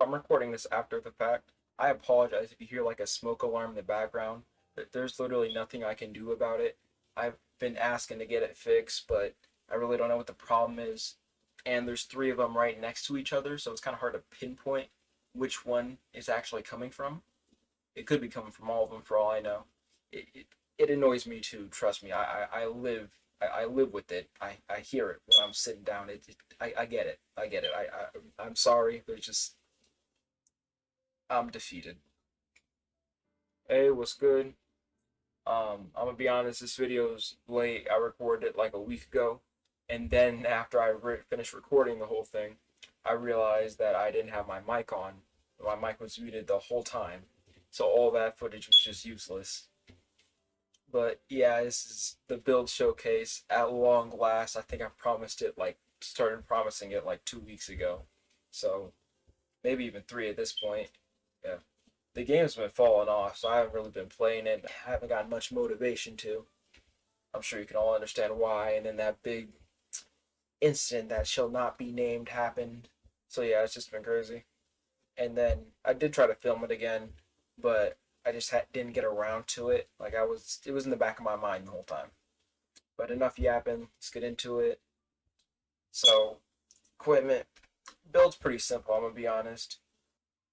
I'm recording this after the fact. I apologize if you hear like a smoke alarm in the background. There's literally nothing I can do about it. I've been asking to get it fixed, but I really don't know what the problem is. And there's three of them right next to each other, so it's kind of hard to pinpoint which one is actually coming from. It could be coming from all of them for all I know. It annoys me too. Trust me. I live with it. I hear it when I'm sitting down. I get it. I get it. I'm sorry, but it's just I'm defeated. Hey, what's good? I'm gonna be honest. This video is late. I recorded it like a week ago, and then after I finished recording the whole thing, I realized that I didn't have my mic on. My mic was muted the whole time, so all that footage was just useless. But yeah, this is the build showcase at long last. I think I promised it like started promising it like 2 weeks ago, so maybe even three at this point. Yeah. The game's been falling off, so I haven't really been playing it. I haven't gotten much motivation to. I'm sure you can all understand why. And then that big incident that shall not be named happened. So yeah, it's just been crazy. And then I did try to film it again, but I just didn't get around to it. It was in the back of my mind the whole time. But enough yapping. Let's get into it. So equipment build's pretty simple. I'm gonna be honest.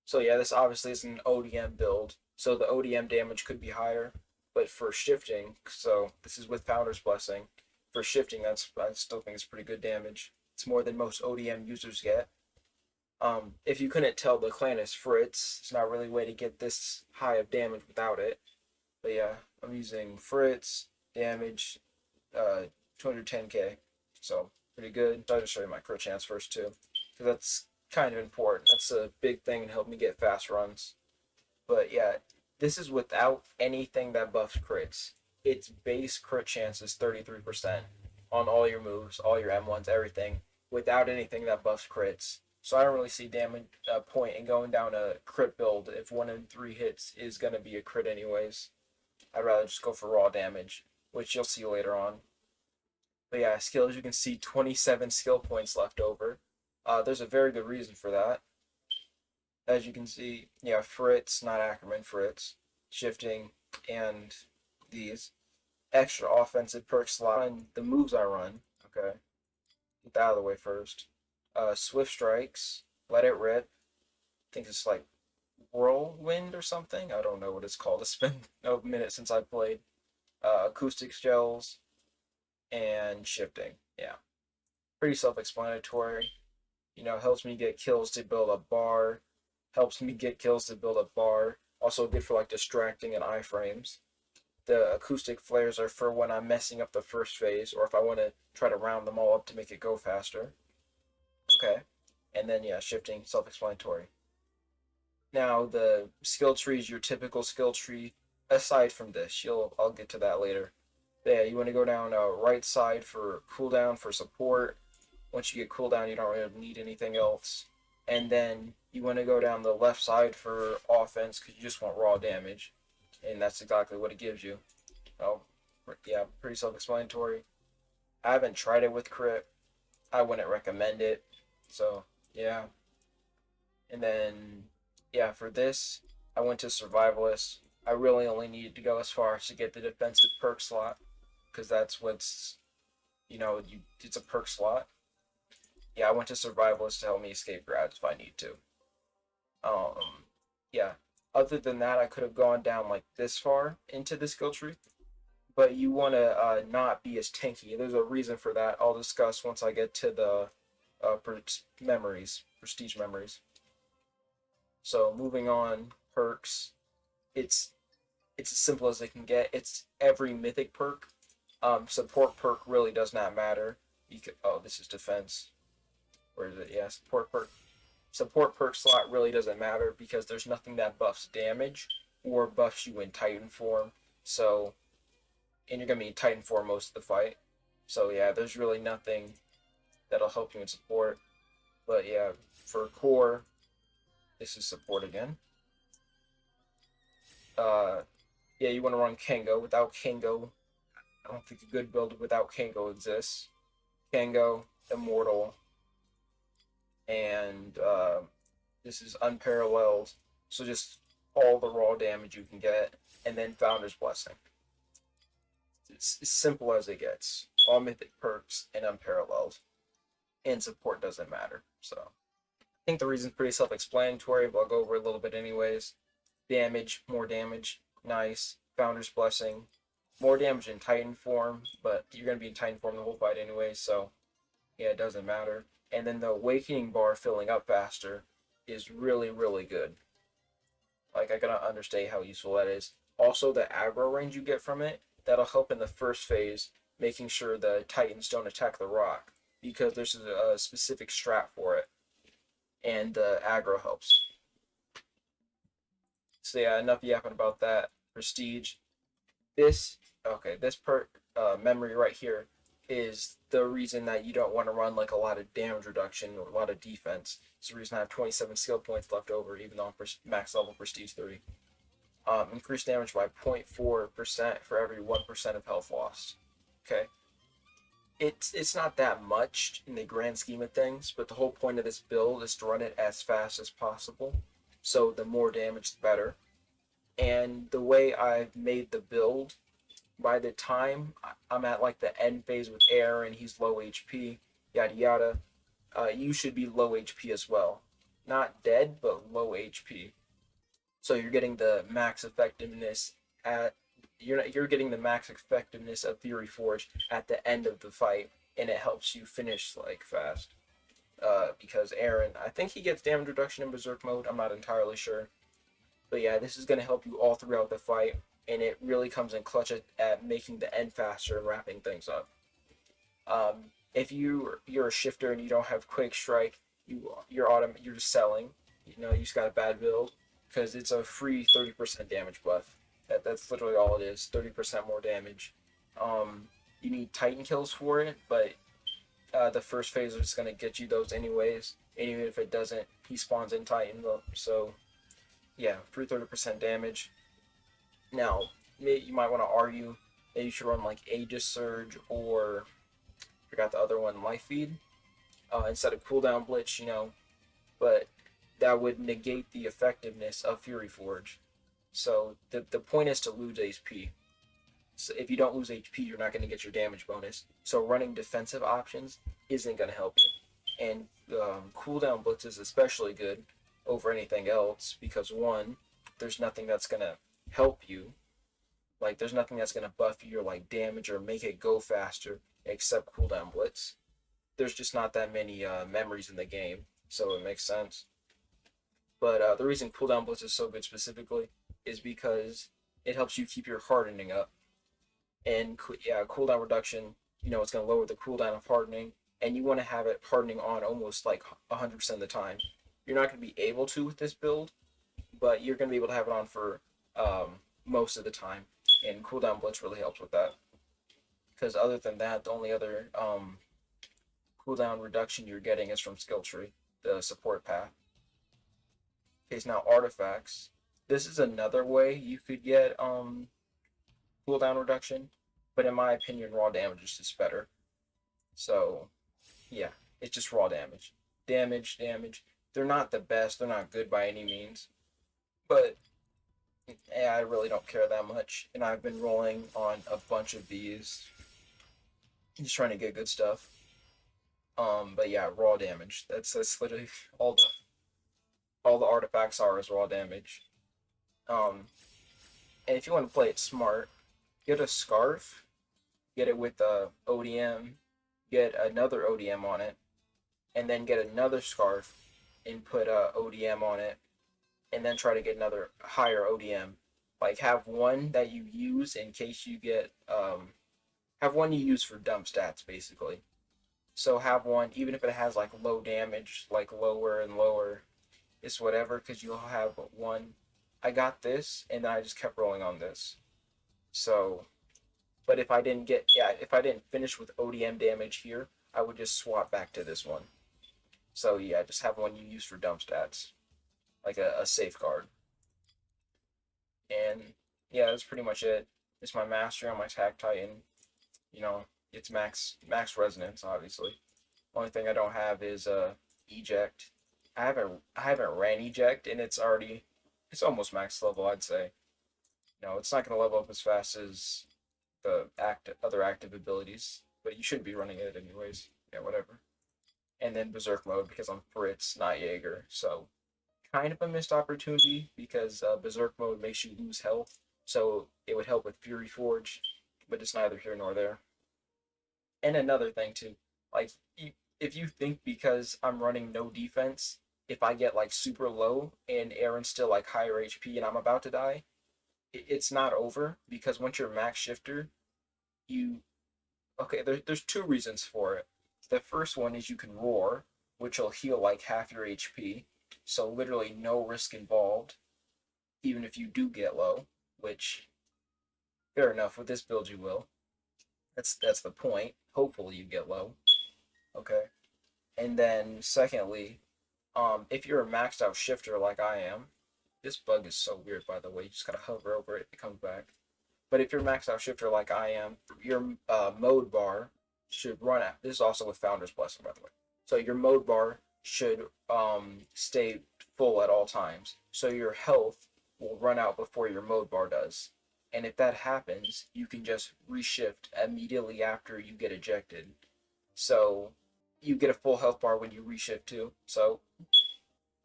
So yeah, this obviously is an ODM build, so the ODM damage could be higher. But for shifting, so this is with Founder's Blessing. For shifting, I still think it's pretty good damage. It's more than most ODM users get. If you couldn't tell, the clan is Fritz. It's not really a way to get this high of damage without it. But yeah, I'm using Fritz damage, 210k, so pretty good. So I'll just show you my crit chance first too, because that's kind of important. That's a big thing to help me get fast runs. But yeah, this is without anything that buffs crits. Its base crit chance is 33% on all your moves, all your M1s, everything, without anything that buffs crits. So I don't really see damage point in going down a crit build if 1 in 3 hits is going to be a crit anyways. I'd rather just go for raw damage, which you'll see later on. But yeah, skills, you can see 27 skill points left over. There's a very good reason for that. As you can see, yeah, Fritz, not Ackerman, Fritz, shifting, and these extra offensive perk slot. And the moves I run, okay, get that out of the way first. Swift strikes, let it rip. I think it's like whirlwind or something. I don't know what it's called. It's been a minute since I played. Acoustic shells and shifting. Yeah, pretty self-explanatory. Helps me get kills to build a bar. Helps me get kills to build a bar. Also good for like distracting and iframes. The acoustic flares are for when I'm messing up the first phase, or if I want to try to round them all up to make it go faster. Okay. And then yeah, shifting, self-explanatory. Now the skill tree is your typical skill tree. Aside from this, I'll get to that later. Yeah, you want to go down right side for cooldown for support. Once you get cooldown, you don't really need anything else. And then you want to go down the left side for offense because you just want raw damage. And that's exactly what it gives you. Oh, yeah, pretty self-explanatory. I haven't tried it with crit. I wouldn't recommend it. So, yeah. And then, yeah, for this, I went to Survivalist. I really only needed to go as far as to get the defensive perk slot because that's what's, it's a perk slot. Yeah, I went to Survivalist to help me escape grads if I need to. Yeah. Other than that, I could have gone down like this far into the skill tree, but you want to not be as tanky. There's a reason for that. I'll discuss once I get to the prestige memories. So moving on, perks. It's it's as simple as it can get. It's every mythic perk. Support perk really does not matter. This is defense. Where is it? Yeah, support perk. Support perk slot really doesn't matter because there's nothing that buffs damage or buffs you in Titan form. So, and you're gonna be in Titan form most of the fight. So yeah, there's really nothing that'll help you in support. But yeah, for core, this is support again. Uh, yeah, you want to run Kango. Without Kango, I don't think a good build without Kango exists. Kango, Immortal, and This is unparalleled. So just all the raw damage you can get, and then Founder's Blessing. It's as simple as it gets. All mythic perks and unparalleled. And support doesn't matter. So I think the reason's pretty self-explanatory, but I'll go over a little bit anyways. Damage, more damage, nice. Founder's Blessing, more damage in Titan form, but you're going to be in Titan form the whole fight anyway, so yeah, it doesn't matter. And then the Awakening bar filling up faster is really, really good. Like, I cannot understate how useful that is. Also, the aggro range you get from it, that'll help in the first phase, making sure the Titans don't attack the rock, because there's a specific strat for it, and the aggro helps. So yeah, enough yapping about that. Prestige. This this perk memory right here is the reason that you don't want to run like a lot of damage reduction or a lot of defense. It's the reason I have 27 skill points left over, even though I'm max level Prestige 3. Increase damage by 0.4% for every 1% of health lost. Okay, it's not that much in the grand scheme of things, but the whole point of this build is to run it as fast as possible. So the more damage, the better. And the way I've made the build, by the time I'm at like the end phase with Aaron, he's low HP, yada yada, you should be low HP as well. Not dead, but low HP. So you're getting the max effectiveness at you're getting the max effectiveness of Fury Forge at the end of the fight, and it helps you finish like fast. Because Aaron, I think he gets damage reduction in Berserk mode. I'm not entirely sure, but yeah, this is going to help you all throughout the fight, and it really comes in clutch at making the end faster and wrapping things up. If you're a shifter and you don't have Quake Strike, you're just selling. You just got a bad build because it's a free 30% damage buff. That's literally all it is. 30% more damage. You need Titan kills for it, but the first phase is going to get you those anyways. And even if it doesn't, he spawns in Titan. So yeah, free 30% damage. Now, you might want to argue that you should run like Aegis Surge or I forgot the other one, Life Feed, instead of cooldown Blitz, but that would negate the effectiveness of Fury Forge. So the point is to lose HP. So if you don't lose HP, you're not going to get your damage bonus. So running defensive options isn't going to help you. And cooldown Blitz is especially good over anything else because one, there's nothing that's going to help you. Like, there's nothing that's going to buff your like damage or make it go faster except cooldown Blitz. There's just not that many memories in the game, so it makes sense. But the reason cooldown Blitz is so good specifically is because it helps you keep your hardening up. And cooldown reduction, it's going to lower the cooldown of hardening, and you want to have it hardening on almost like 100% of the time. You're not going to be able to with this build, but you're going to be able to have it on for most of the time, and cooldown Blitz really helps with that. Because other than that, the only other cooldown reduction you're getting is from skill tree, the support path. Okay, so now artifacts. This is another way you could get cooldown reduction, but in my opinion, raw damage is just better. So, yeah, it's just raw damage. Damage. They're not the best, they're not good by any means, but yeah, I really don't care that much, and I've been rolling on a bunch of these, just trying to get good stuff. But yeah, raw damage. That's literally all the artifacts are is raw damage. And if you want to play it smart, get a scarf, get it with a ODM, get another ODM on it, and then get another scarf and put a ODM on it, and then try to get another higher ODM. Like, have one that you use in case you get have one you use for dump stats basically. So have one even if it has like low damage, like lower and lower, it's whatever, because you'll have one. I got this, and then I just kept rolling on this. So, but if I didn't finish with ODM damage here, I would just swap back to this one. So yeah, just have one you use for dump stats, like a safeguard. And yeah, that's pretty much it. It's my mastery on my Tag Titan. It's max resonance, obviously. Only thing I don't have is eject. I haven't ran eject, and it's almost max level, I'd say. No, it's not gonna level up as fast as the other active abilities, but you should be running it anyways. Yeah, whatever. And then berserk mode because I'm Fritz, not Jaeger, so kind of a missed opportunity because berserk mode makes you lose health, so it would help with Fury Forge, but it's neither here nor there. And another thing too, like if you think because I'm running no defense, if I get like super low and Aaron's still like higher HP and I'm about to die, it's not over because once you're max shifter, you okay. There's two reasons for it. The first one is you can roar, which will heal like half your HP, so literally no risk involved, even if you do get low. Which fair enough with this build you will. That's the point. Hopefully you get low. Okay. And then secondly, if you're a maxed out shifter like I am, this bug is so weird by the way. You just gotta hover over it, it comes back. But if you're maxed out shifter like I am, your mode bar should run out. This is also with Founder's Blessing, by the way. So your mode bar should stay full at all times. So your health will run out before your mode bar does. And if that happens, you can just reshift immediately after you get ejected. So you get a full health bar when you reshift too. So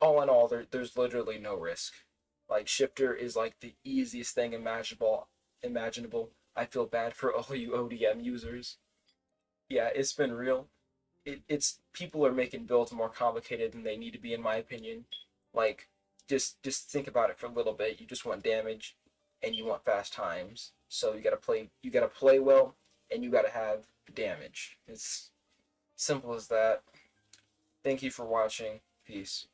all in all, there's literally no risk. Like shifter is like the easiest thing imaginable. Imaginable. I feel bad for all you ODM users. Yeah, it's been real. It's people are making builds more complicated than they need to be, in my opinion. Like, just think about it for a little bit. You just want damage, and you want fast times. So you gotta play well, and you gotta have damage. It's simple as that. Thank you for watching. Peace.